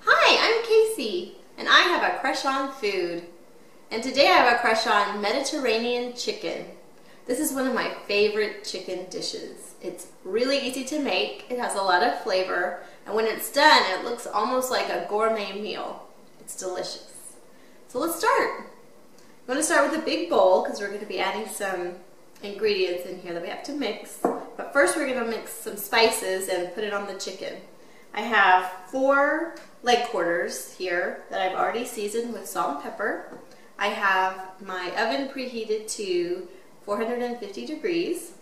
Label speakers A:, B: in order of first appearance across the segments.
A: Hi, I'm Casey, and I have a crush on food. And today I have a crush on Mediterranean chicken. This is one of my favorite chicken dishes. It's really easy to make, it has a lot of flavor, and when it's done, it looks almost like a gourmet meal. It's delicious. So let's start. I'm going to start with a big bowl because we're going to be adding some ingredients in here that we have to mix. But first we're going to mix some spices and put it on the chicken. I have 4 leg quarters here that I've already seasoned with salt and pepper. I have my oven preheated to 450 degrees.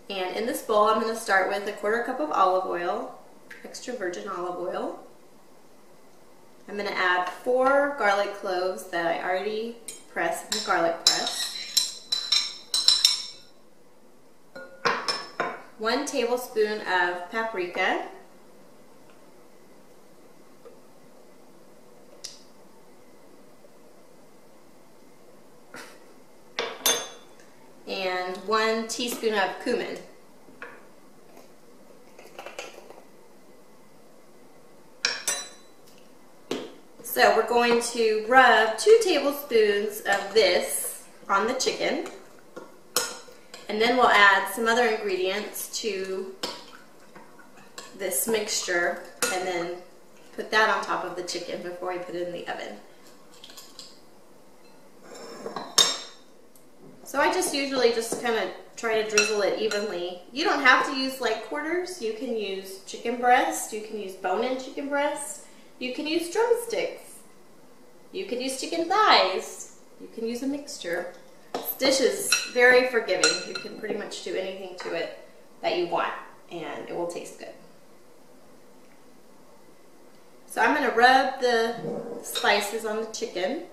A: And in this bowl I'm going to start with a 1/4 cup of olive oil, extra virgin olive oil. I'm going to add 4 garlic cloves that I already pressed in the garlic press. 1 tablespoon of paprika. And 1 teaspoon of cumin. So we're going to rub 2 tablespoons of this on the chicken, and then we'll add some other ingredients to this mixture and then put that on top of the chicken before we put it in the oven. So I just usually kind of try to drizzle it evenly. You don't have to use leg quarters. You can use chicken breast. You can use bone-in chicken breast. You can use drumsticks. You can use chicken thighs. You can use a mixture. This dish is very forgiving. You can pretty much do anything to it that you want, and it will taste good. So I'm going to rub the spices on the chicken.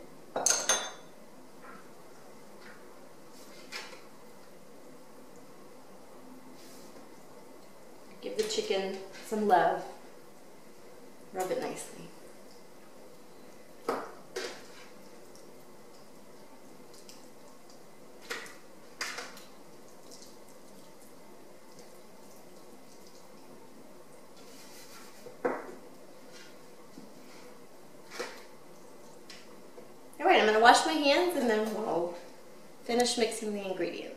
A: Give the chicken some love. Rub it nicely. Alright, I'm going to wash my hands and then we'll finish mixing the ingredients.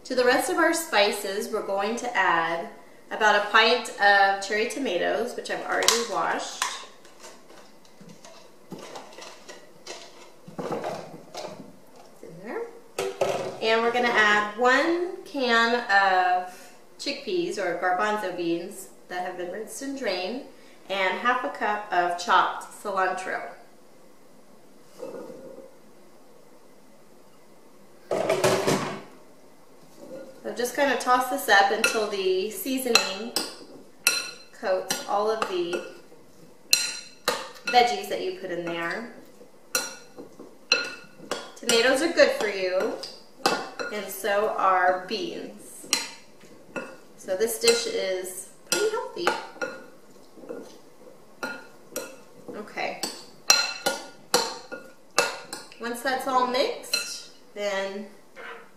A: To the rest of our spices, we're going to add about 1 pint of cherry tomatoes, which I've already washed. It's in there. And we're going to add 1 can of chickpeas or garbanzo beans that have been rinsed and drained, and 1/2 cup of chopped cilantro. So just kind of toss this up until the seasoning coats all of the veggies that you put in there. Tomatoes are good for you, and so are beans. So this dish is pretty healthy. Okay. Once that's all mixed, then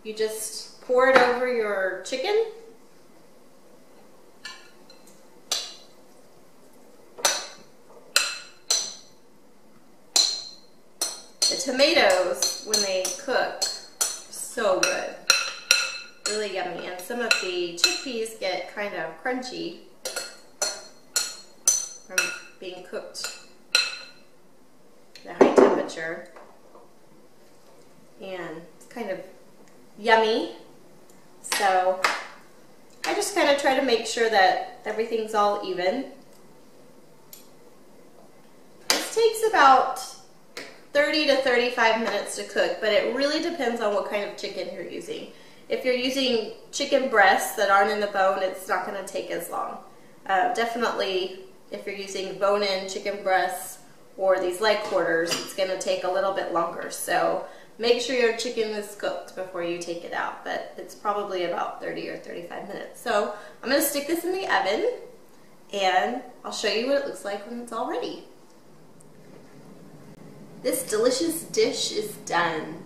A: you just pour it over your chicken. The tomatoes, when they cook, are so good. Really yummy. And some of the chickpeas get kind of crunchy from being cooked at a high temperature. And it's kind of yummy. So I just kind of try to make sure that everything's all even. This takes about 30 to 35 minutes to cook, but it really depends on what kind of chicken you're using. If you're using chicken breasts that aren't in the bone, it's not going to take as long. Definitely, if you're using bone-in chicken breasts or these leg quarters, it's going to take a little bit longer. So make sure your chicken is cooked before you take it out, but it's probably about 30 or 35 minutes. So I'm going to stick this in the oven, and I'll show you what it looks like when it's all ready. This delicious dish is done.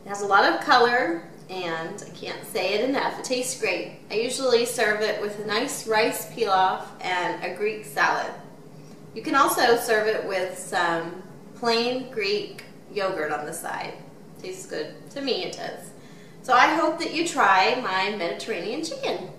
A: It has a lot of color, and I can't say it enough. It tastes great. I usually serve it with a nice rice pilaf and a Greek salad. You can also serve it with some plain Greek yogurt on the side. Tastes good. To me it does. So I hope that you try my Mediterranean chicken.